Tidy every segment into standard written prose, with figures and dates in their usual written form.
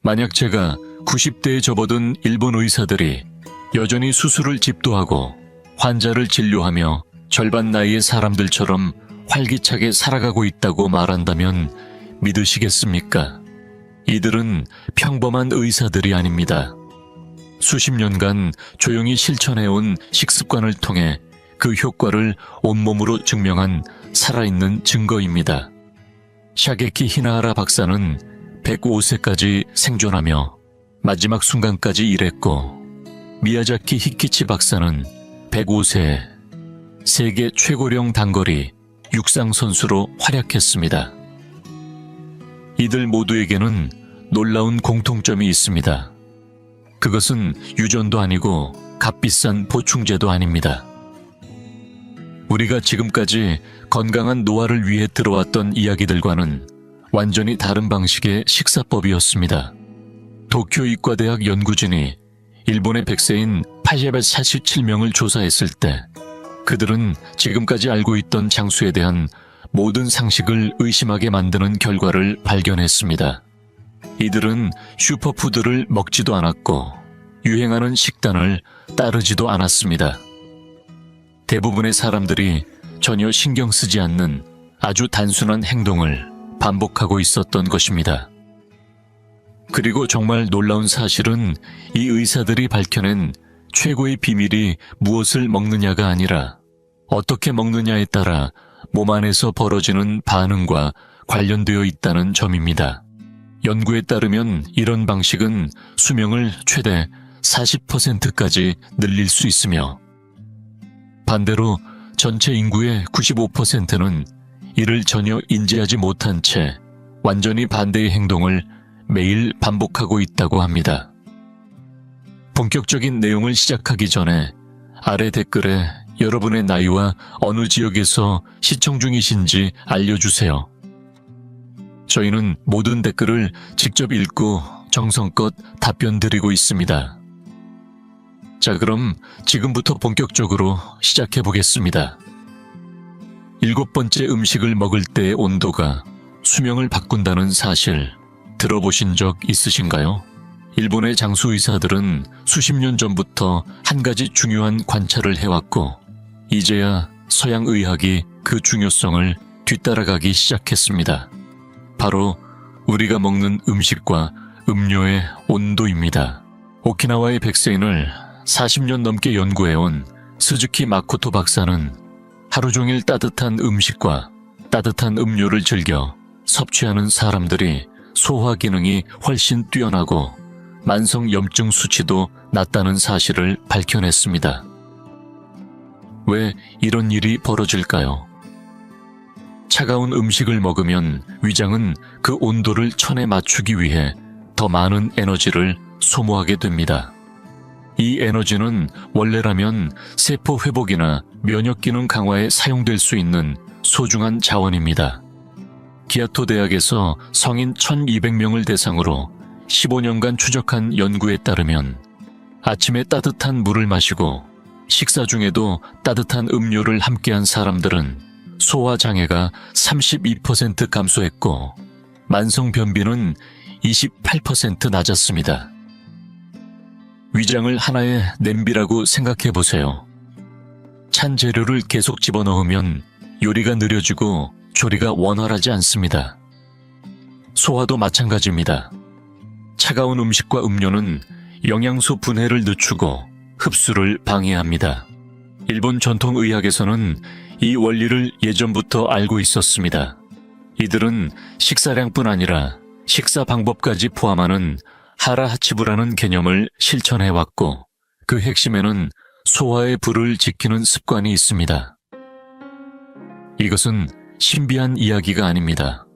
만약 제가 90대에 접어든 일본 의사들이 여전히 수술을 집도하고 환자를 진료하며 절반 나이의 사람들처럼 활기차게 살아가고 있다고 말한다면 믿으시겠습니까? 이들은 평범한 의사들이 아닙니다. 수십 년간 조용히 실천해온 식습관을 통해 그 효과를 온몸으로 증명한 살아있는 증거입니다. 샤게키 히나하라 박사는 105세까지 생존하며 마지막 순간까지 일했고, 미야자키 히키치 박사는 105세에 세계 최고령 단거리 육상 선수로 활약했습니다. 이들 모두에게는 놀라운 공통점이 있습니다. 그것은 유전도 아니고 값비싼 보충제도 아닙니다. 우리가 지금까지 건강한 노화를 위해 들어왔던 이야기들과는 완전히 다른 방식의 식사법이었습니다. 도쿄 의과대학 연구진이 일본의 100세인 847명을 조사했을 때 그들은 지금까지 알고 있던 장수에 대한 모든 상식을 의심하게 만드는 결과를 발견했습니다. 이들은 슈퍼푸드를 먹지도 않았고 유행하는 식단을 따르지도 않았습니다. 대부분의 사람들이 전혀 신경 쓰지 않는 아주 단순한 행동을 반복하고 있었던 것입니다. 그리고 정말 놀라운 사실은 이 의사들이 밝혀낸 최고의 비밀이 무엇을 먹느냐가 아니라 어떻게 먹느냐에 따라 몸 안에서 벌어지는 반응과 관련되어 있다는 점입니다. 연구에 따르면 이런 방식은 수명을 최대 40%까지 늘릴 수 있으며, 반대로 전체 인구의 95%는 이를 전혀 인지하지 못한 채 완전히 반대의 행동을 매일 반복하고 있다고 합니다. 본격적인 내용을 시작하기 전에 아래 댓글에 여러분의 나이와 어느 지역에서 시청 중이신지 알려주세요. 저희는 모든 댓글을 직접 읽고 정성껏 답변 드리고 있습니다. 자, 그럼 지금부터 본격적으로 시작해 보겠습니다. 7번째 음식을 먹을 때의 온도가 수명을 바꾼다는 사실 들어보신 적 있으신가요? 일본의 장수 의사들은 수십 년 전부터 한 가지 중요한 관찰을 해왔고, 이제야 서양 의학이 그 중요성을 뒤따라가기 시작했습니다. 바로 우리가 먹는 음식과 음료의 온도입니다. 오키나와의 백세인을 40년 넘게 연구해온 스즈키 마코토 박사는 하루 종일 따뜻한 음식과 따뜻한 음료를 즐겨 섭취하는 사람들이 소화 기능이 훨씬 뛰어나고 만성 염증 수치도 낮다는 사실을 밝혀냈습니다. 왜 이런 일이 벌어질까요? 차가운 음식을 먹으면 위장은 그 온도를 천에 맞추기 위해 더 많은 에너지를 소모하게 됩니다. 이 에너지는 원래라면 세포 회복이나 면역 기능 강화에 사용될 수 있는 소중한 자원입니다. 기아토 대학에서 성인 1200명을 대상으로 15년간 추적한 연구에 따르면 아침에 따뜻한 물을 마시고 식사 중에도 따뜻한 음료를 함께한 사람들은 소화 장애가 32% 감소했고 만성 변비는 28% 낮았습니다. 위장을 하나의 냄비라고 생각해 보세요. 찬 재료를 계속 집어넣으면 요리가 느려지고 조리가 원활하지 않습니다. 소화도 마찬가지입니다. 차가운 음식과 음료는 영양소 분해를 늦추고 흡수를 방해합니다. 일본 전통의학에서는 이 원리를 예전부터 알고 있었습니다. 이들은 식사량뿐 아니라 식사 방법까지 포함하는 하라하치부라는 개념을 실천해왔고, 그 핵심에는 소화의 불을 지키는 습관이 있습니다. 이것은 신비한 이야기가 아닙니다.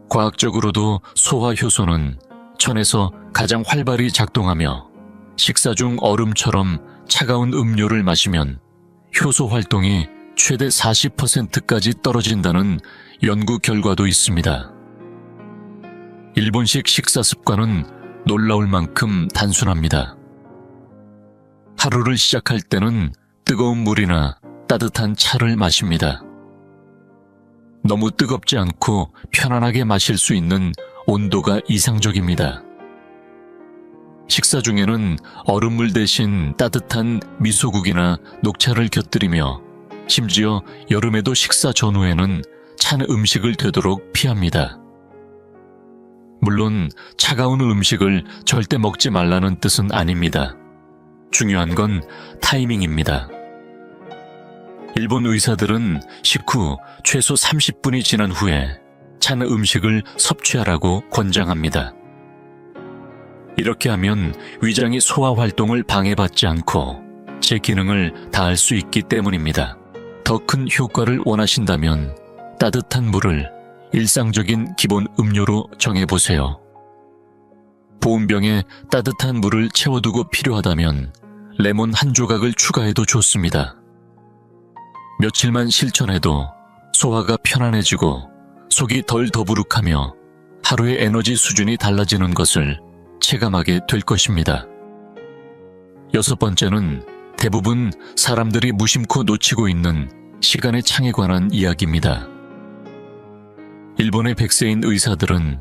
과학적으로도 소화 효소는 천에서 가장 활발히 작동하며 식사 중 얼음처럼 차가운 음료를 마시면 효소 활동이 최대 40%까지 떨어진다는 연구 결과도 있습니다. 일본식 식사 습관은 놀라울 만큼 단순합니다. 하루를 시작할 때는 뜨거운 물이나 따뜻한 차를 마십니다. 너무 뜨겁지 않고 편안하게 마실 수 있는 온도가 이상적입니다. 식사 중에는 얼음물 대신 따뜻한 미소국이나 녹차를 곁들이며 심지어 여름에도 식사 전후에는 찬 음식을 되도록 피합니다. 물론 차가운 음식을 절대 먹지 말라는 뜻은 아닙니다. 중요한 건 타이밍입니다. 일본 의사들은 식후 최소 30분이 지난 후에 찬 음식을 섭취하라고 권장합니다. 이렇게 하면 위장이 소화 활동을 방해받지 않고 제 기능을 다할 수 있기 때문입니다. 더 큰 효과를 원하신다면 따뜻한 물을 일상적인 기본 음료로 정해보세요. 보온병에 따뜻한 물을 채워두고 필요하다면 레몬 한 조각을 추가해도 좋습니다. 며칠만 실천해도 소화가 편안해지고 속이 덜 더부룩하며 하루의 에너지 수준이 달라지는 것을 체감하게 될 것입니다. 6번째는 대부분 사람들이 무심코 놓치고 있는 시간의 창에 관한 이야기입니다. 일본의 100세인 의사들은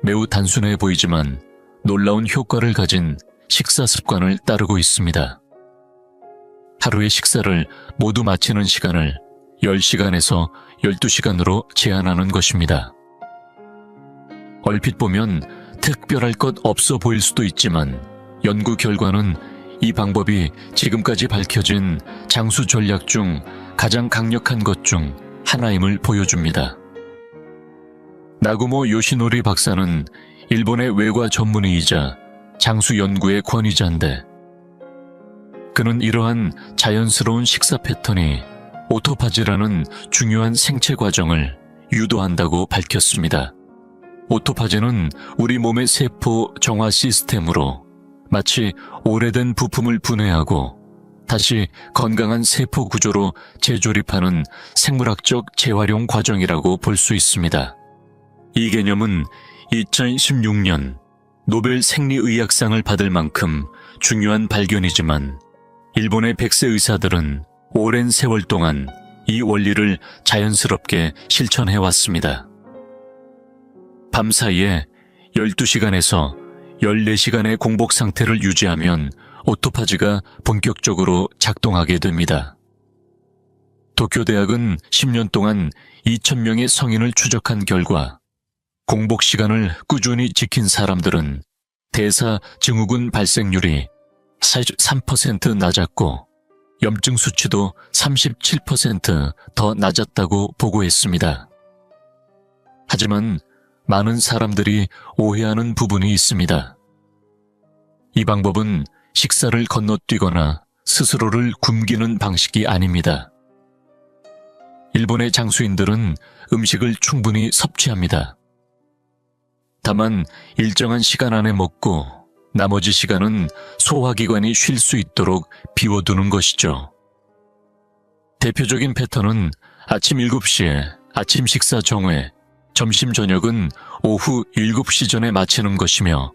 매우 단순해 보이지만 놀라운 효과를 가진 식사 습관을 따르고 있습니다. 하루의 식사를 모두 마치는 시간을 10시간에서 12시간으로 제한하는 것입니다. 얼핏 보면 특별할 것 없어 보일 수도 있지만 연구 결과는 이 방법이 지금까지 밝혀진 장수 전략 중 가장 강력한 것 중 하나임을 보여줍니다. 나구모 요시노리 박사는 일본의 외과 전문의이자 장수 연구의 권위자인데 그는 이러한 자연스러운 식사 패턴이 오토파지라는 중요한 생체 과정을 유도한다고 밝혔습니다. 오토파지는 우리 몸의 세포 정화 시스템으로 마치 오래된 부품을 분해하고 다시 건강한 세포 구조로 재조립하는 생물학적 재활용 과정이라고 볼 수 있습니다. 이 개념은 2016년 노벨 생리의학상을 받을 만큼 중요한 발견이지만 일본의 100세 의사들은 오랜 세월 동안 이 원리를 자연스럽게 실천해왔습니다. 밤 사이에 12시간에서 14시간의 공복 상태를 유지하면 오토파지가 본격적으로 작동하게 됩니다. 도쿄대학은 10년 동안 2,000명의 성인을 추적한 결과 공복 시간을 꾸준히 지킨 사람들은 대사 증후군 발생률이 43% 낮았고 염증 수치도 37% 더 낮았다고 보고했습니다. 하지만 많은 사람들이 오해하는 부분이 있습니다. 이 방법은 식사를 건너뛰거나 스스로를 굶기는 방식이 아닙니다. 일본의 장수인들은 음식을 충분히 섭취합니다. 다만 일정한 시간 안에 먹고 나머지 시간은 소화기관이 쉴 수 있도록 비워두는 것이죠. 대표적인 패턴은 아침 7시에 아침 식사 정회, 점심 저녁은 오후 7시 전에 마치는 것이며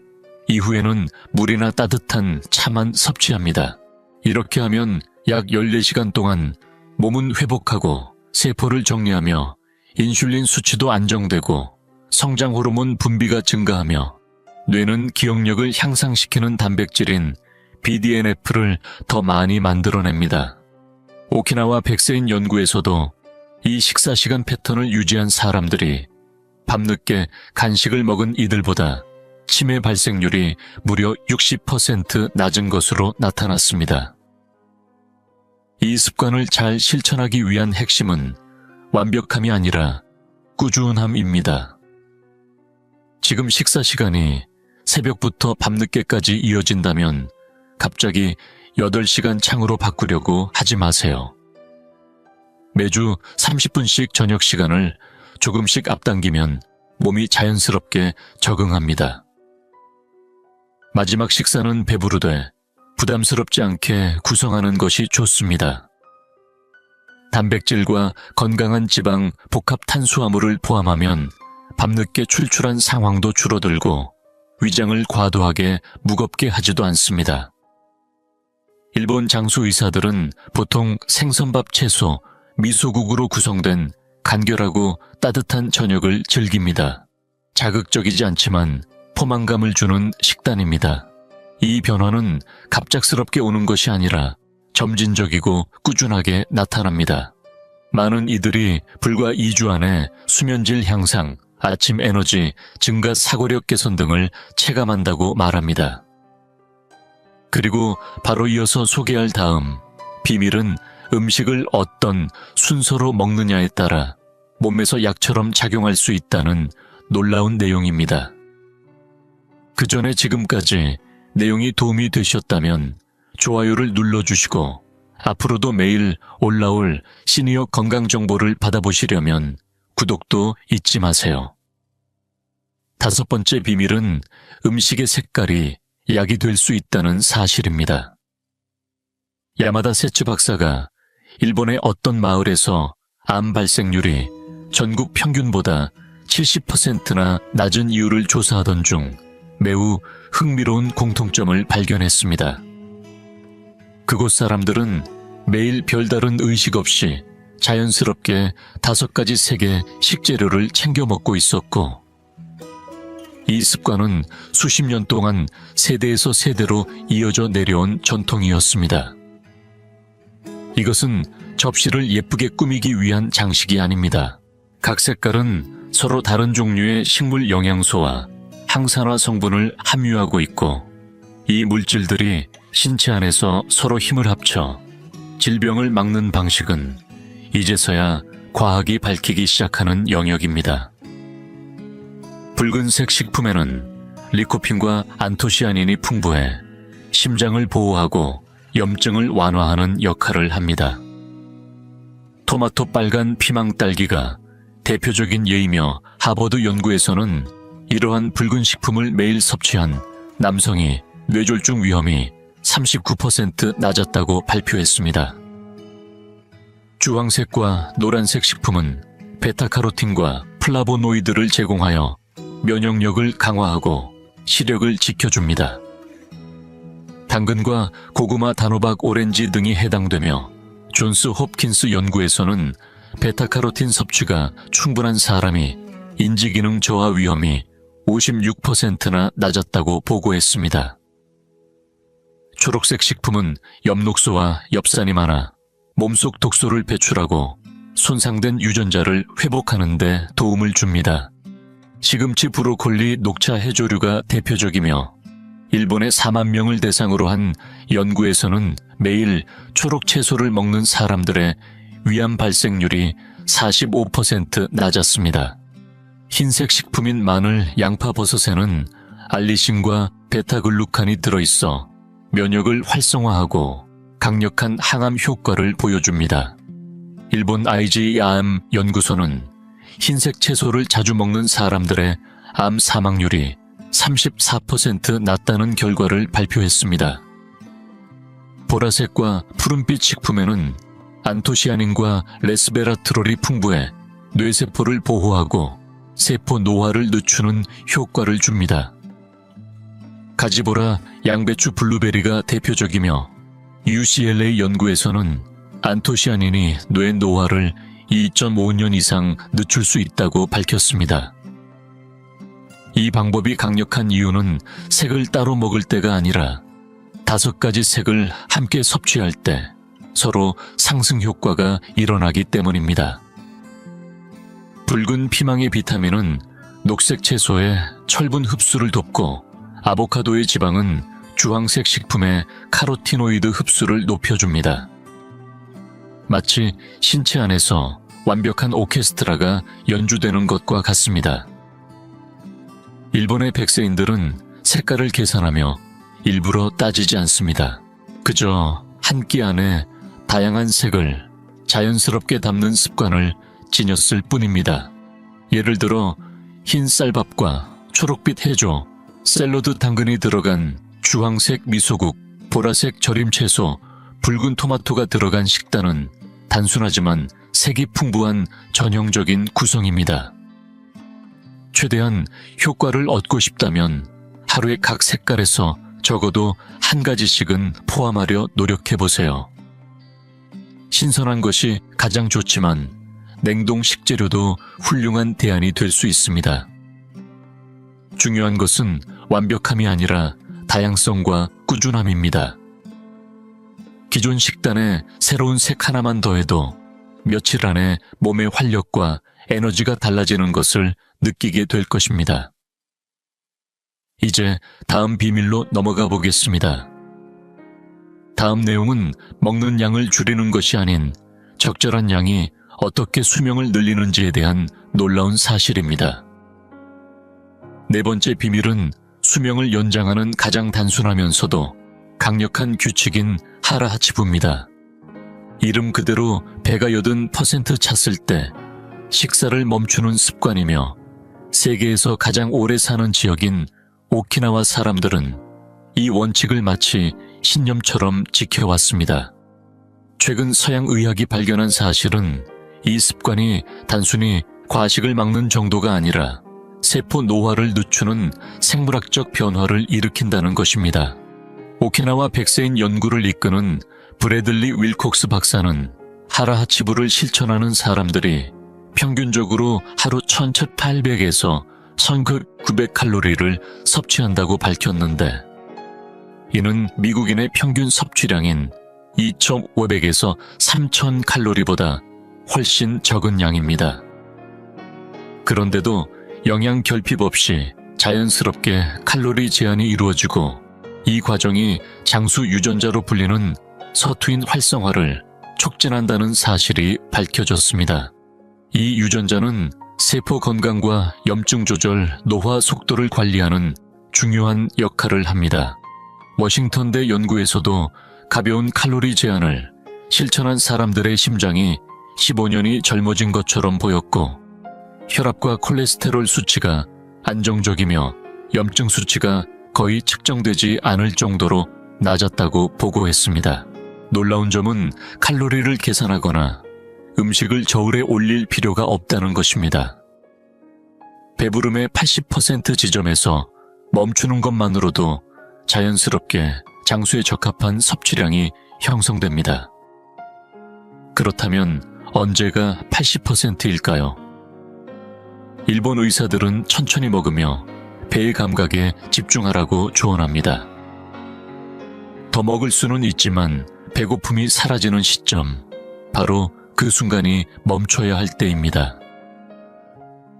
이후에는 물이나 따뜻한 차만 섭취합니다. 이렇게 하면 약 14시간 동안 몸은 회복하고 세포를 정리하며 인슐린 수치도 안정되고 성장 호르몬 분비가 증가하며 뇌는 기억력을 향상시키는 단백질인 BDNF를 더 많이 만들어냅니다. 오키나와 100세인 연구에서도 이 식사 시간 패턴을 유지한 사람들이 밤늦게 간식을 먹은 이들보다 치매 발생률이 무려 60% 낮은 것으로 나타났습니다. 이 습관을 잘 실천하기 위한 핵심은 완벽함이 아니라 꾸준함입니다. 지금 식사 시간이 새벽부터 밤늦게까지 이어진다면 갑자기 8시간 창으로 바꾸려고 하지 마세요. 매주 30분씩 저녁 시간을 조금씩 앞당기면 몸이 자연스럽게 적응합니다. 마지막 식사는 배부르되 부담스럽지 않게 구성하는 것이 좋습니다. 단백질과 건강한 지방, 복합 탄수화물을 포함하면 밤늦게 출출한 상황도 줄어들고 위장을 과도하게 무겁게 하지도 않습니다. 일본 장수 의사들은 보통 생선밥 채소, 미소국으로 구성된 간결하고 따뜻한 저녁을 즐깁니다. 자극적이지 않지만 포만감을 주는 식단입니다. 이 변화는 갑작스럽게 오는 것이 아니라 점진적이고 꾸준하게 나타납니다. 많은 이들이 불과 2주 안에 수면질 향상, 아침 에너지, 증가 사고력 개선 등을 체감한다고 말합니다. 그리고 바로 이어서 소개할 다음 비밀은 음식을 어떤 순서로 먹느냐에 따라 몸에서 약처럼 작용할 수 있다는 놀라운 내용입니다. 그 전에 지금까지 내용이 도움이 되셨다면 좋아요를 눌러주시고 앞으로도 매일 올라올 시니어 건강 정보를 받아보시려면 구독도 잊지 마세요. 5번째 비밀은 음식의 색깔이 약이 될 수 있다는 사실입니다. 야마다 세츠 박사가 일본의 어떤 마을에서 암 발생률이 전국 평균보다 70%나 낮은 이유를 조사하던 중 매우 흥미로운 공통점을 발견했습니다. 그곳 사람들은 매일 별다른 의식 없이 자연스럽게 5가지 색의 식재료를 챙겨 먹고 있었고, 이 습관은 수십 년 동안 세대에서 세대로 이어져 내려온 전통이었습니다. 이것은 접시를 예쁘게 꾸미기 위한 장식이 아닙니다. 각 색깔은 서로 다른 종류의 식물 영양소와 항산화 성분을 함유하고 있고, 이 물질들이 신체 안에서 서로 힘을 합쳐 질병을 막는 방식은 이제서야 과학이 밝히기 시작하는 영역입니다. 붉은색 식품에는 리코핀과 안토시아닌이 풍부해 심장을 보호하고 염증을 완화하는 역할을 합니다. 토마토 빨간 피망 딸기가 대표적인 예이며 하버드 연구에서는 이러한 붉은 식품을 매일 섭취한 남성이 뇌졸중 위험이 39% 낮았다고 발표했습니다. 주황색과 노란색 식품은 베타카로틴과 플라보노이드를 제공하여 면역력을 강화하고 시력을 지켜줍니다. 당근과 고구마, 단호박, 오렌지 등이 해당되며 존스 홉킨스 연구에서는 베타카로틴 섭취가 충분한 사람이 인지기능 저하 위험이 56%나 낮았다고 보고했습니다. 초록색 식품은 엽록소와 엽산이 많아 몸속 독소를 배출하고 손상된 유전자를 회복하는 데 도움을 줍니다. 시금치, 브로콜리, 녹차, 해조류가 대표적이며 일본의 4만 명을 대상으로 한 연구에서는 매일 초록 채소를 먹는 사람들의 위암 발생률이 45% 낮았습니다. 흰색 식품인 마늘, 양파, 버섯에는 알리신과 베타글루칸이 들어있어 면역을 활성화하고 강력한 항암 효과를 보여줍니다. 일본 IG암 연구소는 흰색 채소를 자주 먹는 사람들의 암 사망률이 34% 낮다는 결과를 발표했습니다. 보라색과 푸른빛 식품에는 안토시아닌과 레스베라트롤이 풍부해 뇌세포를 보호하고 세포 노화를 늦추는 효과를 줍니다. 가지보라, 양배추, 블루베리가 대표적이며 UCLA 연구에서는 안토시아닌이 뇌 노화를 2.5년 이상 늦출 수 있다고 밝혔습니다. 이 방법이 강력한 이유는 색을 따로 먹을 때가 아니라 5가지 색을 함께 섭취할 때 서로 상승 효과가 일어나기 때문입니다. 붉은 피망의 비타민은 녹색 채소의 철분 흡수를 돕고, 아보카도의 지방은 주황색 식품의 카로티노이드 흡수를 높여줍니다. 마치 신체 안에서 완벽한 오케스트라가 연주되는 것과 같습니다. 일본의 백세인들은 색깔을 계산하며 일부러 따지지 않습니다. 그저 한 끼 안에 다양한 색을 자연스럽게 담는 습관을 지녔을 뿐입니다. 예를 들어 흰 쌀밥과 초록빛 해조, 샐러드 당근이 들어간 주황색 미소국, 보라색 절임 채소, 붉은 토마토가 들어간 식단은 단순하지만 색이 풍부한 전형적인 구성입니다. 최대한 효과를 얻고 싶다면 하루에 각 색깔에서 적어도 한 가지씩은 포함하려 노력해보세요. 신선한 것이 가장 좋지만 냉동 식재료도 훌륭한 대안이 될 수 있습니다. 중요한 것은 완벽함이 아니라 다양성과 꾸준함입니다. 기존 식단에 새로운 색 하나만 더해도 며칠 안에 몸의 활력과 에너지가 달라지는 것을 느끼게 될 것입니다. 이제 다음 비밀로 넘어가 보겠습니다. 다음 내용은 먹는 양을 줄이는 것이 아닌 적절한 양이 어떻게 수명을 늘리는지에 대한 놀라운 사실입니다. 네 번째 비밀은 수명을 연장하는 가장 단순하면서도 강력한 규칙인 하라하치부입니다. 이름 그대로 배가 여든 % 찼을 때 식사를 멈추는 습관이며 세계에서 가장 오래 사는 지역인 오키나와 사람들은 이 원칙을 마치 신념처럼 지켜왔습니다. 최근 서양 의학이 발견한 사실은 이 습관이 단순히 과식을 막는 정도가 아니라 세포 노화를 늦추는 생물학적 변화를 일으킨다는 것입니다. 오키나와 백세인 연구를 이끄는 브래들리 윌콕스 박사는 하라하치부를 실천하는 사람들이 평균적으로 하루 1800에서 1900칼로리를 섭취한다고 밝혔는데, 이는 미국인의 평균 섭취량인 2500에서 3000칼로리보다 훨씬 적은 양입니다. 그런데도 영양 결핍 없이 자연스럽게 칼로리 제한이 이루어지고 이 과정이 장수 유전자로 불리는 서투인 활성화를 촉진한다는 사실이 밝혀졌습니다. 이 유전자는 세포 건강과 염증 조절, 노화 속도를 관리하는 중요한 역할을 합니다. 워싱턴대 연구에서도 가벼운 칼로리 제한을 실천한 사람들의 심장이 15년이 젊어진 것처럼 보였고, 혈압과 콜레스테롤 수치가 안정적이며 염증 수치가 거의 측정되지 않을 정도로 낮았다고 보고했습니다. 놀라운 점은 칼로리를 계산하거나 음식을 저울에 올릴 필요가 없다는 것입니다. 배부름의 80% 지점에서 멈추는 것만으로도 자연스럽게 장수에 적합한 섭취량이 형성됩니다. 그렇다면 언제가 80%일까요? 일본 의사들은 천천히 먹으며 배의 감각에 집중하라고 조언합니다. 더 먹을 수는 있지만 배고픔이 사라지는 시점, 바로 그 순간이 멈춰야 할 때입니다.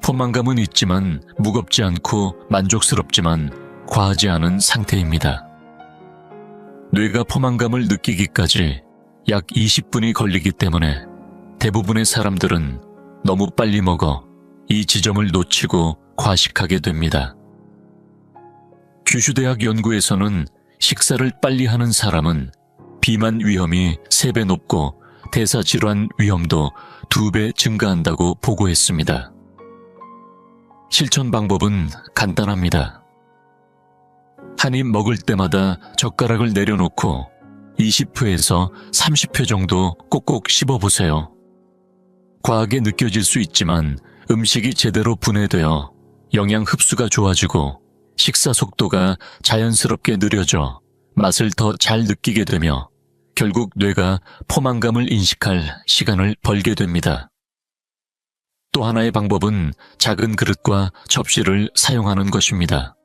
포만감은 있지만 무겁지 않고 만족스럽지만 과하지 않은 상태입니다. 뇌가 포만감을 느끼기까지 약 20분이 걸리기 때문에 대부분의 사람들은 너무 빨리 먹어 이 지점을 놓치고 과식하게 됩니다. 규슈대학 연구에서는 식사를 빨리 하는 사람은 비만 위험이 3배 높고 대사질환 위험도 2배 증가한다고 보고했습니다. 실천 방법은 간단합니다. 한 입 먹을 때마다 젓가락을 내려놓고 20회에서 30회 정도 꼭꼭 씹어보세요. 과하게 느껴질 수 있지만 음식이 제대로 분해되어 영양 흡수가 좋아지고 식사 속도가 자연스럽게 느려져 맛을 더 잘 느끼게 되며 결국 뇌가 포만감을 인식할 시간을 벌게 됩니다. 또 하나의 방법은 작은 그릇과 접시를 사용하는 것입니다.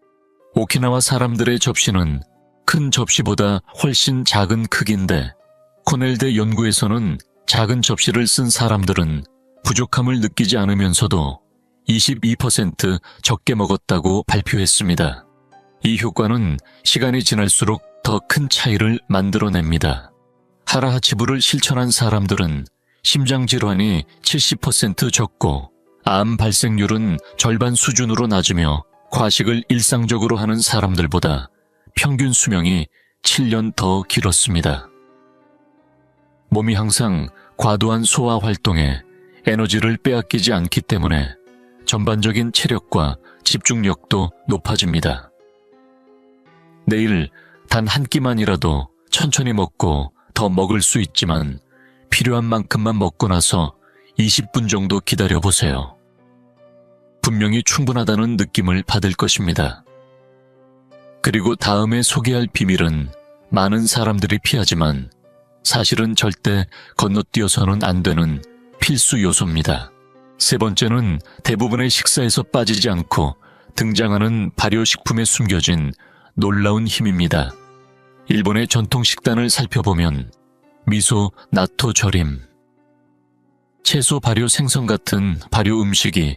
오키나와 사람들의 접시는 큰 접시보다 훨씬 작은 크기인데, 코넬대 연구에서는 작은 접시를 쓴 사람들은 부족함을 느끼지 않으면서도 22% 적게 먹었다고 발표했습니다. 이 효과는 시간이 지날수록 더 큰 차이를 만들어냅니다. 하라하치부를 실천한 사람들은 심장 질환이 70% 적고 암 발생률은 절반 수준으로 낮으며 과식을 일상적으로 하는 사람들보다 평균 수명이 7년 더 길었습니다. 몸이 항상 과도한 소화 활동에 에너지를 빼앗기지 않기 때문에 전반적인 체력과 집중력도 높아집니다. 내일 단 한 끼만이라도 천천히 먹고 더 먹을 수 있지만 필요한 만큼만 먹고 나서 20분 정도 기다려보세요. 분명히 충분하다는 느낌을 받을 것입니다. 그리고 다음에 소개할 비밀은 많은 사람들이 피하지만 사실은 절대 건너뛰어서는 안 되는 필수 요소입니다. 세 번째는 대부분의 식사에서 빠지지 않고 등장하는 발효식품에 숨겨진 놀라운 힘입니다. 일본의 전통 식단을 살펴보면 미소, 나토 절임, 채소 발효 생선 같은 발효 음식이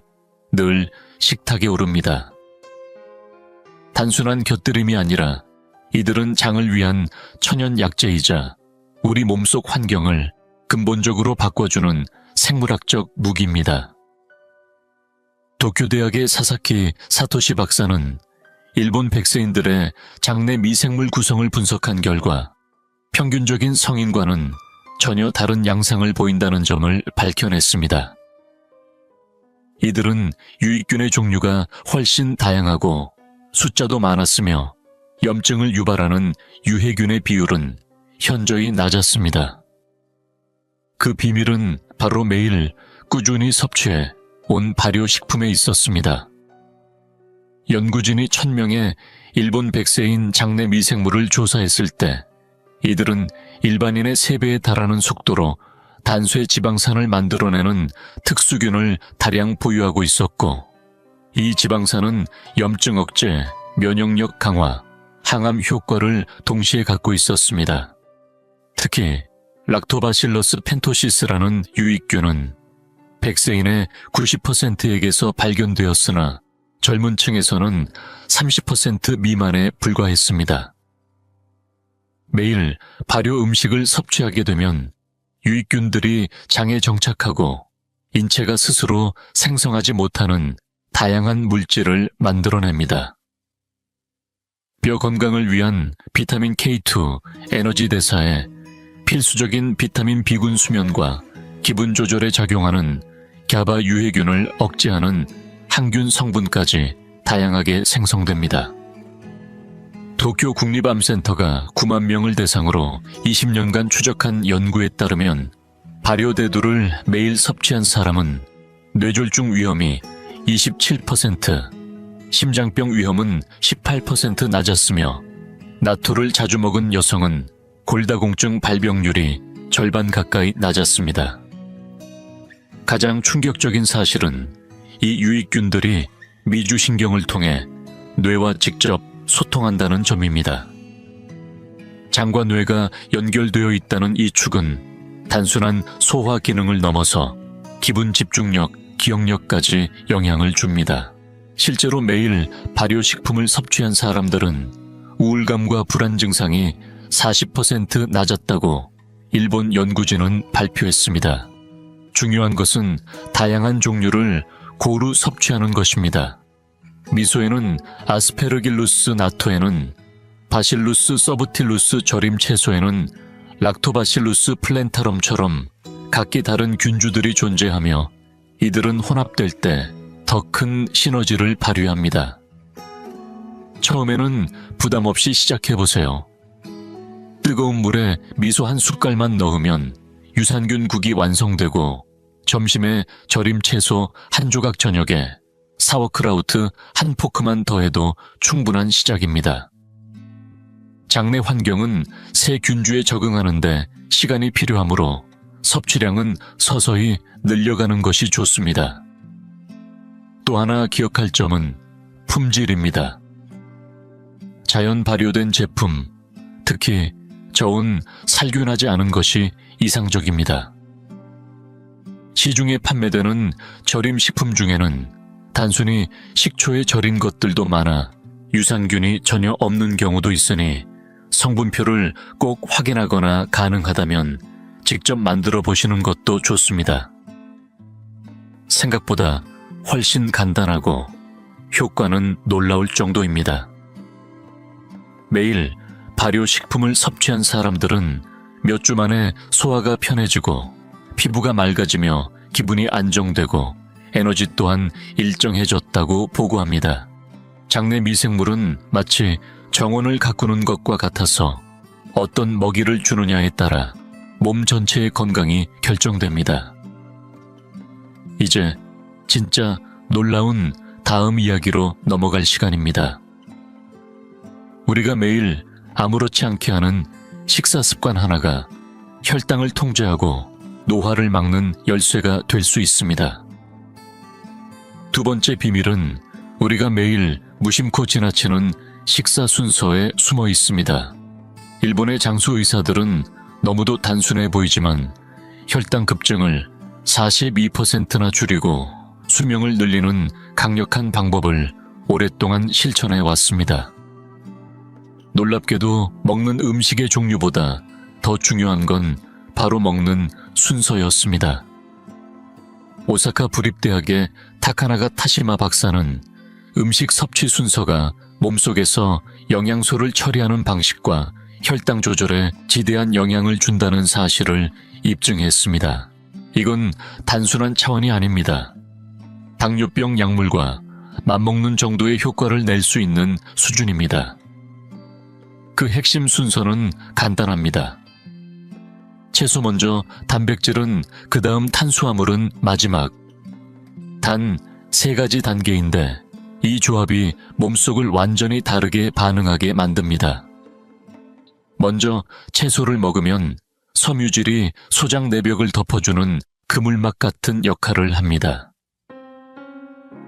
늘 식탁에 오릅니다. 단순한 곁들임이 아니라 이들은 장을 위한 천연 약재이자 우리 몸속 환경을 근본적으로 바꿔주는 생물학적 무기입니다. 도쿄대학의 사사키 사토시 박사는 일본 백세인들의 장내 미생물 구성을 분석한 결과 평균적인 성인과는 전혀 다른 양상을 보인다는 점을 밝혀냈습니다. 이들은 유익균의 종류가 훨씬 다양하고 숫자도 많았으며 염증을 유발하는 유해균의 비율은 현저히 낮았습니다. 그 비밀은 바로 매일 꾸준히 섭취해 온 발효식품에 있었습니다. 연구진이 1000명의 일본 백세인 장내 미생물을 조사했을 때 이들은 일반인의 3배에 달하는 속도로 단쇄 지방산을 만들어내는 특수균을 다량 보유하고 있었고, 이 지방산은 염증 억제, 면역력 강화, 항암 효과를 동시에 갖고 있었습니다. 특히 락토바실러스 펜토시스라는 유익균은 백세인의 90%에게서 발견되었으나 젊은 층에서는 30% 미만에 불과했습니다. 매일 발효 음식을 섭취하게 되면 유익균들이 장에 정착하고 인체가 스스로 생성하지 못하는 다양한 물질을 만들어냅니다. 뼈 건강을 위한 비타민 K2, 에너지 대사에 필수적인 비타민 B군 수면과 기분 조절에 작용하는 갸바 유해균을 억제하는 항균 성분까지 다양하게 생성됩니다. 도쿄 국립암센터가 9만 명을 대상으로 20년간 추적한 연구에 따르면 발효대두를 매일 섭취한 사람은 뇌졸중 위험이 27%, 심장병 위험은 18% 낮았으며 나토를 자주 먹은 여성은 골다공증 발병률이 절반 가까이 낮았습니다. 가장 충격적인 사실은 이 유익균들이 미주신경을 통해 뇌와 직접 소통한다는 점입니다. 장과 뇌가 연결되어 있다는 이 축은 단순한 소화 기능을 넘어서 기분 집중력, 기억력까지 영향을 줍니다. 실제로 매일 발효식품을 섭취한 사람들은 우울감과 불안 증상이 40% 낮았다고 일본 연구진은 발표했습니다. 중요한 것은 다양한 종류를 고루 섭취하는 것입니다. 미소에는 아스페르길루스 나토에는 바실루스 서브틸루스 절임 채소에는 락토바실루스 플랜타럼처럼 각기 다른 균주들이 존재하며 이들은 혼합될 때 더 큰 시너지를 발휘합니다. 처음에는 부담 없이 시작해보세요. 뜨거운 물에 미소 한 숟갈만 넣으면 유산균 국이 완성되고 점심에 절임 채소 한 조각, 저녁에 사워크라우트 한 포크만 더해도 충분한 시작입니다. 장내 환경은 새 균주에 적응하는데 시간이 필요하므로 섭취량은 서서히 늘려가는 것이 좋습니다. 또 하나 기억할 점은 품질입니다. 자연 발효된 제품, 특히 저온 살균하지 않은 것이 이상적입니다. 시중에 판매되는 절임 식품 중에는 단순히 식초에 절인 것들도 많아 유산균이 전혀 없는 경우도 있으니 성분표를 꼭 확인하거나 가능하다면 직접 만들어 보시는 것도 좋습니다. 생각보다 훨씬 간단하고 효과는 놀라울 정도입니다. 매일 발효식품을 섭취한 사람들은 몇 주 만에 소화가 편해지고 피부가 맑아지며 기분이 안정되고 에너지 또한 일정해졌다고 보고합니다. 장내 미생물은 마치 정원을 가꾸는 것과 같아서 어떤 먹이를 주느냐에 따라 몸 전체의 건강이 결정됩니다. 이제 진짜 놀라운 다음 이야기로 넘어갈 시간입니다. 우리가 매일 아무렇지 않게 하는 식사 습관 하나가 혈당을 통제하고 노화를 막는 열쇠가 될 수 있습니다. 두 번째 비밀은 우리가 매일 무심코 지나치는 식사 순서에 숨어 있습니다. 일본의 장수 의사들은 너무도 단순해 보이지만 혈당 급증을 42%나 줄이고 수명을 늘리는 강력한 방법을 오랫동안 실천해 왔습니다. 놀랍게도 먹는 음식의 종류보다 더 중요한 건 바로 먹는 순서였습니다. 오사카 부립대학의 타카나가 타시마 박사는 음식 섭취 순서가 몸속에서 영양소를 처리하는 방식과 혈당 조절에 지대한 영향을 준다는 사실을 입증했습니다. 이건 단순한 차원이 아닙니다. 당뇨병 약물과 맞먹는 정도의 효과를 낼 수 있는 수준입니다. 그 핵심 순서는 간단합니다. 채소 먼저, 단백질은 그 다음, 탄수화물은 마지막. 단 3가지 단계인데 이 조합이 몸속을 완전히 다르게 반응하게 만듭니다. 먼저 채소를 먹으면 섬유질이 소장 내벽을 덮어주는 그물막 같은 역할을 합니다.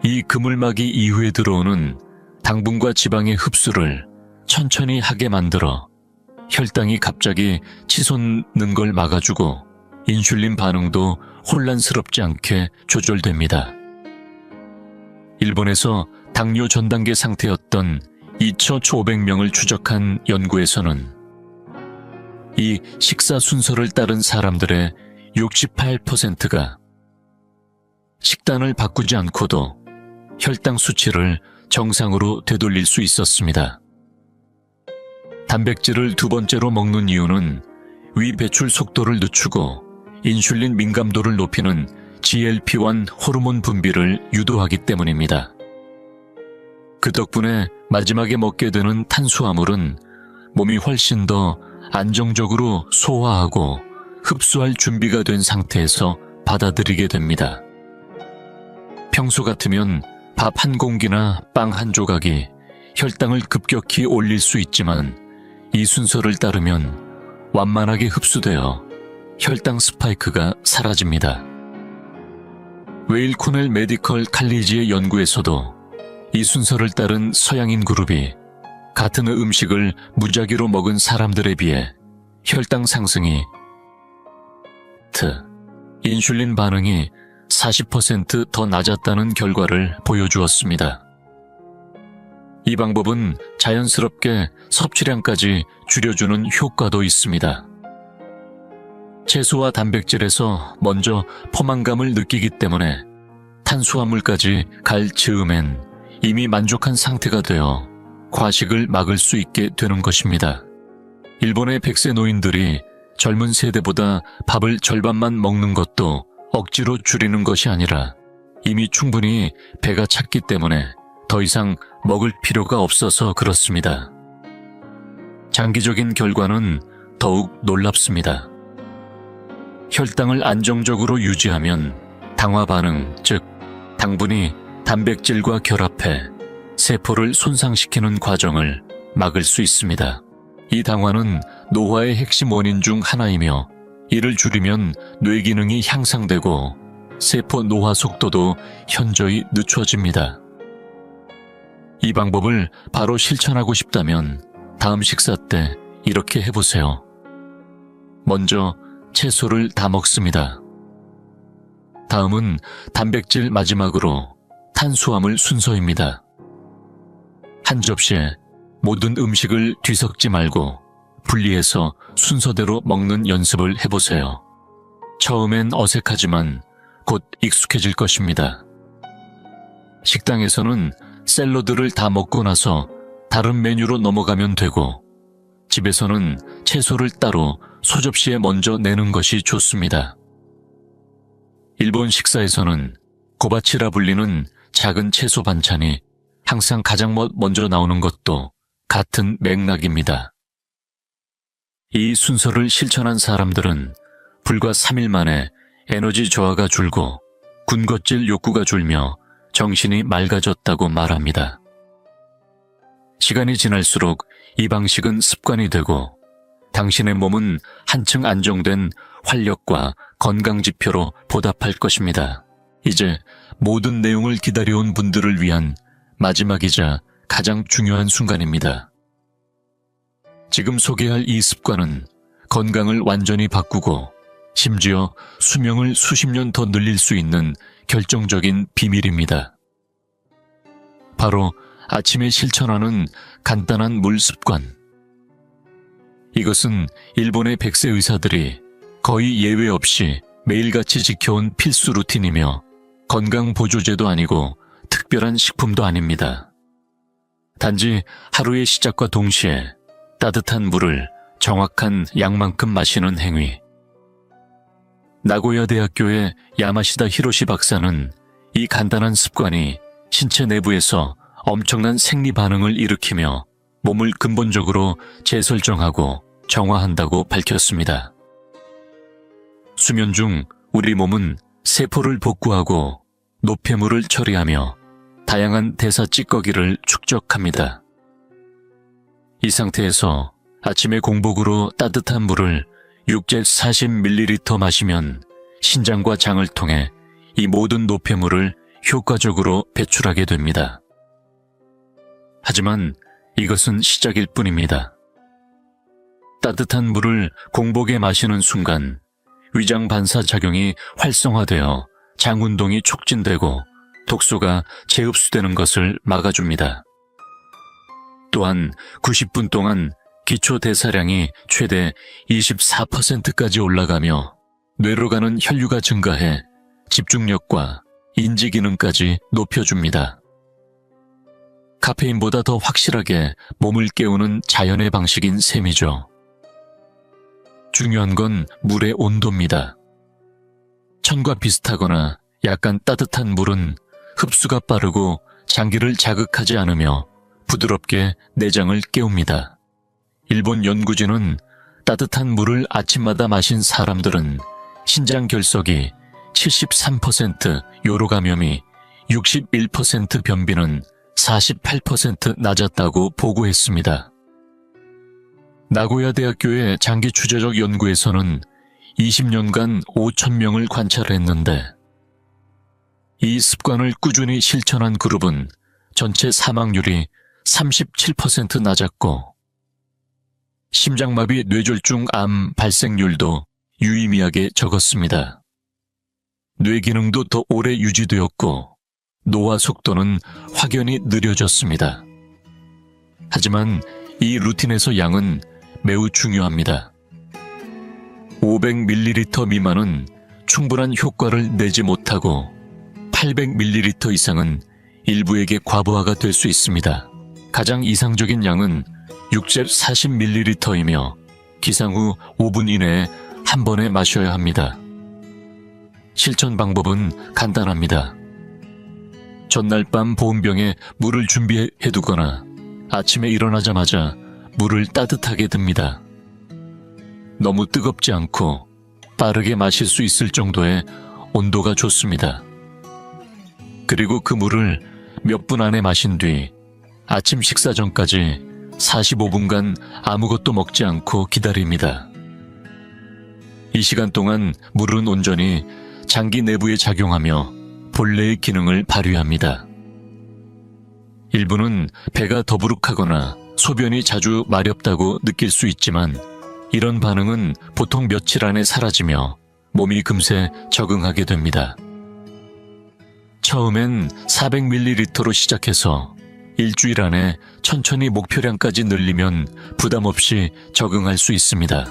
이 그물막이 이후에 들어오는 당분과 지방의 흡수를 천천히 하게 만들어 혈당이 갑자기 치솟는 걸 막아주고 인슐린 반응도 혼란스럽지 않게 조절됩니다. 일본에서 당뇨 전 단계 상태였던 2,500명을 추적한 연구에서는 이 식사 순서를 따른 사람들의 68%가 식단을 바꾸지 않고도 혈당 수치를 정상으로 되돌릴 수 있었습니다. 단백질을 두 번째로 먹는 이유는 위 배출 속도를 늦추고 인슐린 민감도를 높이는 GLP-1 호르몬 분비를 유도하기 때문입니다. 그 덕분에 마지막에 먹게 되는 탄수화물은 몸이 훨씬 더 안정적으로 소화하고 흡수할 준비가 된 상태에서 받아들이게 됩니다. 평소 같으면 밥 한 공기나 빵 한 조각이 혈당을 급격히 올릴 수 있지만 이 순서를 따르면 완만하게 흡수되어 혈당 스파이크가 사라집니다. 웨일 코넬 메디컬 칼리지의 연구에서도 이 순서를 따른 서양인 그룹이 같은 음식을 무작위로 먹은 사람들에 비해 혈당 상승이 인슐린 반응이 40% 더 낮았다는 결과를 보여주었습니다. 이 방법은 자연스럽게 섭취량까지 줄여주는 효과도 있습니다. 채소와 단백질에서 먼저 포만감을 느끼기 때문에 탄수화물까지 갈 즈음엔 이미 만족한 상태가 되어 과식을 막을 수 있게 되는 것입니다. 일본의 100세 노인들이 젊은 세대보다 밥을 절반만 먹는 것도 억지로 줄이는 것이 아니라 이미 충분히 배가 찼기 때문에 더 이상 먹을 필요가 없어서 그렇습니다. 장기적인 결과는 더욱 놀랍습니다. 혈당을 안정적으로 유지하면 당화 반응, 즉 당분이 단백질과 결합해 세포를 손상시키는 과정을 막을 수 있습니다. 이 당화는 노화의 핵심 원인 중 하나이며 이를 줄이면 뇌 기능이 향상되고 세포 노화 속도도 현저히 늦춰집니다. 이 방법을 바로 실천하고 싶다면 다음 식사 때 이렇게 해보세요. 먼저 채소를 다 먹습니다. 다음은 단백질, 마지막으로 탄수화물 순서입니다. 한 접시에 모든 음식을 뒤섞지 말고 분리해서 순서대로 먹는 연습을 해보세요. 처음엔 어색하지만 곧 익숙해질 것입니다. 식당에서는 샐러드를 다 먹고 나서 다른 메뉴로 넘어가면 되고, 집에서는 채소를 따로 소접시에 먼저 내는 것이 좋습니다. 일본 식사에서는 고바치라 불리는 작은 채소 반찬이 항상 가장 먼저 나오는 것도 같은 맥락입니다. 이 순서를 실천한 사람들은 불과 3일 만에 에너지 저하가 줄고 군것질 욕구가 줄며 정신이 맑아졌다고 말합니다. 시간이 지날수록 이 방식은 습관이 되고 당신의 몸은 한층 안정된 활력과 건강 지표로 보답할 것입니다. 이제 모든 내용을 기다려온 분들을 위한 마지막이자 가장 중요한 순간입니다. 지금 소개할 이 습관은 건강을 완전히 바꾸고 심지어 수명을 수십 년 더 늘릴 수 있는 결정적인 비밀입니다. 바로 아침에 실천하는 간단한 물 습관. 이것은 일본의 100세 의사들이 거의 예외 없이 매일같이 지켜온 필수 루틴이며 건강 보조제도 아니고 특별한 식품도 아닙니다. 단지 하루의 시작과 동시에 따뜻한 물을 정확한 양만큼 마시는 행위. 나고야 대학교의 야마시다 히로시 박사는 이 간단한 습관이 신체 내부에서 엄청난 생리 반응을 일으키며 몸을 근본적으로 재설정하고 정화한다고 밝혔습니다. 수면 중 우리 몸은 세포를 복구하고 노폐물을 처리하며 다양한 대사 찌꺼기를 축적합니다. 이 상태에서 아침에 공복으로 따뜻한 물을 640ml 마시면 신장과 장을 통해 이 모든 노폐물을 효과적으로 배출하게 됩니다. 하지만 이것은 시작일 뿐입니다. 따뜻한 물을 공복에 마시는 순간 위장 반사 작용이 활성화되어 장 운동이 촉진되고 독소가 재흡수되는 것을 막아줍니다. 또한 90분 동안 기초 대사량이 최대 24%까지 올라가며 뇌로 가는 혈류가 증가해 집중력과 인지 기능까지 높여줍니다. 카페인보다 더 확실하게 몸을 깨우는 자연의 방식인 셈이죠. 중요한 건 물의 온도입니다. 천과 비슷하거나 약간 따뜻한 물은 흡수가 빠르고 장기를 자극하지 않으며 부드럽게 내장을 깨웁니다. 일본 연구진은 따뜻한 물을 아침마다 마신 사람들은 신장 결석이 73%, 요로 감염이 61%, 변비는 48% 낮았다고 보고했습니다. 나고야 대학교의 장기 추제적 연구에서는 20년간 5,000명을 관찰했는데 이 습관을 꾸준히 실천한 그룹은 전체 사망률이 37% 낮았고 심장마비 뇌졸중 암 발생률도 유의미하게 적었습니다. 뇌 기능도 더 오래 유지되었고 노화 속도는 확연히 느려졌습니다. 하지만 이 루틴에서 양은 매우 중요합니다. 500ml 미만은 충분한 효과를 내지 못하고 800ml 이상은 일부에게 과부하가 될 수 있습니다. 가장 이상적인 양은 640ml이며 기상 후 5분 이내에 한 번에 마셔야 합니다. 실천 방법은 간단합니다. 전날 밤 보온병에 물을 준비해두거나 아침에 일어나자마자 물을 따뜻하게 듭니다. 너무 뜨겁지 않고 빠르게 마실 수 있을 정도의 온도가 좋습니다. 그리고 그 물을 몇 분 안에 마신 뒤 아침 식사 전까지 45분간 아무것도 먹지 않고 기다립니다. 이 시간 동안 물은 온전히 장기 내부에 작용하며 본래의 기능을 발휘합니다. 일부는 배가 더부룩하거나 소변이 자주 마렵다고 느낄 수 있지만 이런 반응은 보통 며칠 안에 사라지며 몸이 금세 적응하게 됩니다. 처음엔 400ml로 시작해서 일주일 안에 천천히 목표량까지 늘리면 부담 없이 적응할 수 있습니다.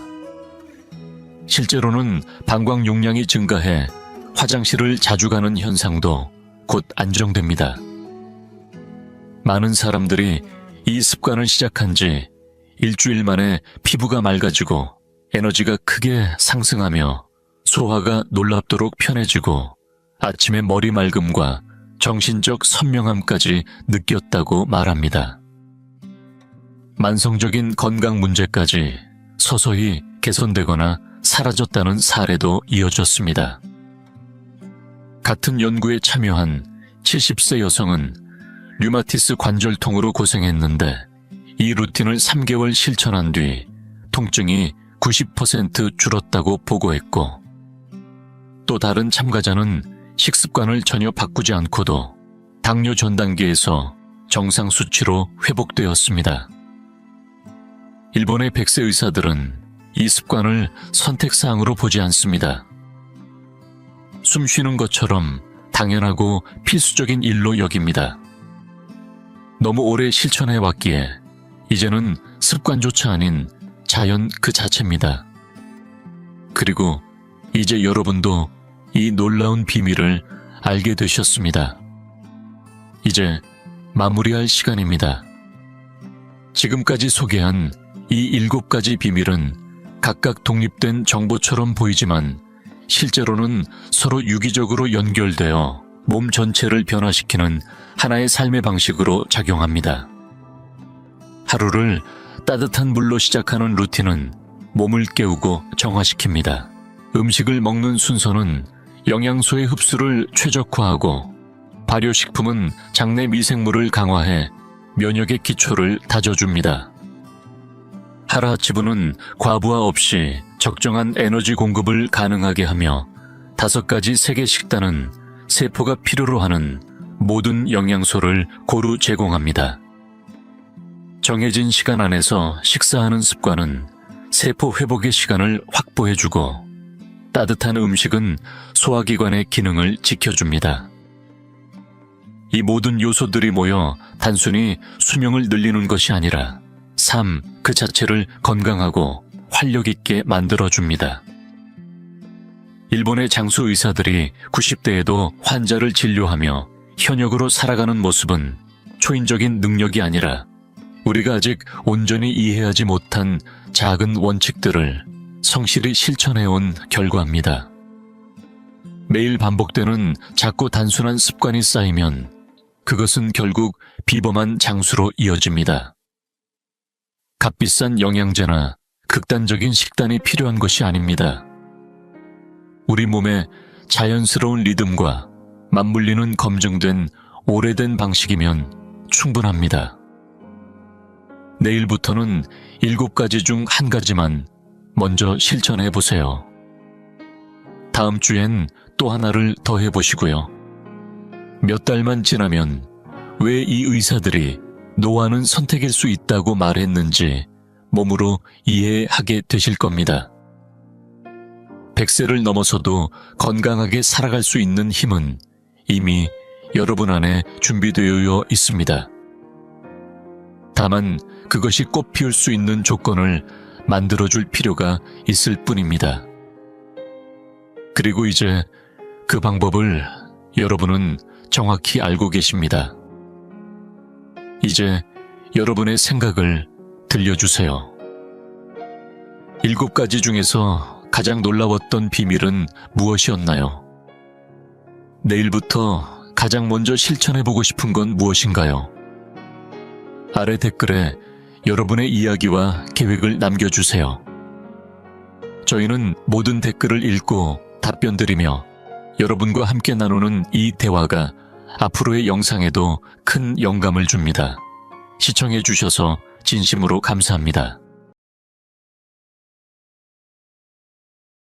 실제로는 방광 용량이 증가해 화장실을 자주 가는 현상도 곧 안정됩니다. 많은 사람들이 이 습관을 시작한 지 일주일 만에 피부가 맑아지고 에너지가 크게 상승하며 소화가 놀랍도록 편해지고 아침에 머리 맑음과 정신적 선명함까지 느꼈다고 말합니다. 만성적인 건강 문제까지 서서히 개선되거나 사라졌다는 사례도 이어졌습니다. 같은 연구에 참여한 70세 여성은 류마티스 관절통으로 고생했는데 이 루틴을 3개월 실천한 뒤 통증이 90% 줄었다고 보고했고, 또 다른 참가자는 식습관을 전혀 바꾸지 않고도 당뇨 전 단계에서 정상 수치로 회복되었습니다. 일본의 100세 의사들은 이 습관을 선택사항으로 보지 않습니다. 숨 쉬는 것처럼 당연하고 필수적인 일로 여깁니다. 너무 오래 실천해 왔기에 이제는 습관조차 아닌 자연 그 자체입니다. 그리고 이제 여러분도 이 놀라운 비밀을 알게 되셨습니다. 이제 마무리할 시간입니다. 지금까지 소개한 이 7가지 비밀은 각각 독립된 정보처럼 보이지만 실제로는 서로 유기적으로 연결되어 몸 전체를 변화시키는 하나의 삶의 방식으로 작용합니다. 하루를 따뜻한 물로 시작하는 루틴은 몸을 깨우고 정화시킵니다. 음식을 먹는 순서는 영양소의 흡수를 최적화하고 발효식품은 장내 미생물을 강화해 면역의 기초를 다져줍니다. 하라하치부는 과부하 없이 적정한 에너지 공급을 가능하게 하며 5가지 세계 식단은 세포가 필요로 하는 모든 영양소를 고루 제공합니다. 정해진 시간 안에서 식사하는 습관은 세포 회복의 시간을 확보해주고 따뜻한 음식은 소화기관의 기능을 지켜줍니다. 이 모든 요소들이 모여 단순히 수명을 늘리는 것이 아니라 삶 그 자체를 건강하고 활력 있게 만들어줍니다. 일본의 장수 의사들이 90대에도 환자를 진료하며 현역으로 살아가는 모습은 초인적인 능력이 아니라 우리가 아직 온전히 이해하지 못한 작은 원칙들을 성실히 실천해온 결과입니다. 매일 반복되는 작고 단순한 습관이 쌓이면 그것은 결국 비범한 장수로 이어집니다. 값비싼 영양제나 극단적인 식단이 필요한 것이 아닙니다. 우리 몸의 자연스러운 리듬과 맞물리는 검증된 오래된 방식이면 충분합니다. 내일부터는 7가지 중 1가지만 먼저 실천해 보세요. 다음 주엔 또 하나를 더 해보시고요. 몇 달만 지나면 왜 이 의사들이 노화는 선택일 수 있다고 말했는지 몸으로 이해하게 되실 겁니다. 100세를 넘어서도 건강하게 살아갈 수 있는 힘은 이미 여러분 안에 준비되어 있습니다. 다만 그것이 꽃 피울 수 있는 조건을 만들어줄 필요가 있을 뿐입니다. 그리고 이제 그 방법을 여러분은 정확히 알고 계십니다. 이제 여러분의 생각을 들려주세요. 7가지 중에서 가장 놀라웠던 비밀은 무엇이었나요? 내일부터 가장 먼저 실천해보고 싶은 건 무엇인가요? 아래 댓글에 여러분의 이야기와 계획을 남겨주세요. 저희는 모든 댓글을 읽고 답변드리며 여러분과 함께 나누는 이 대화가 앞으로의 영상에도 큰 영감을 줍니다. 시청해 주셔서 진심으로 감사합니다.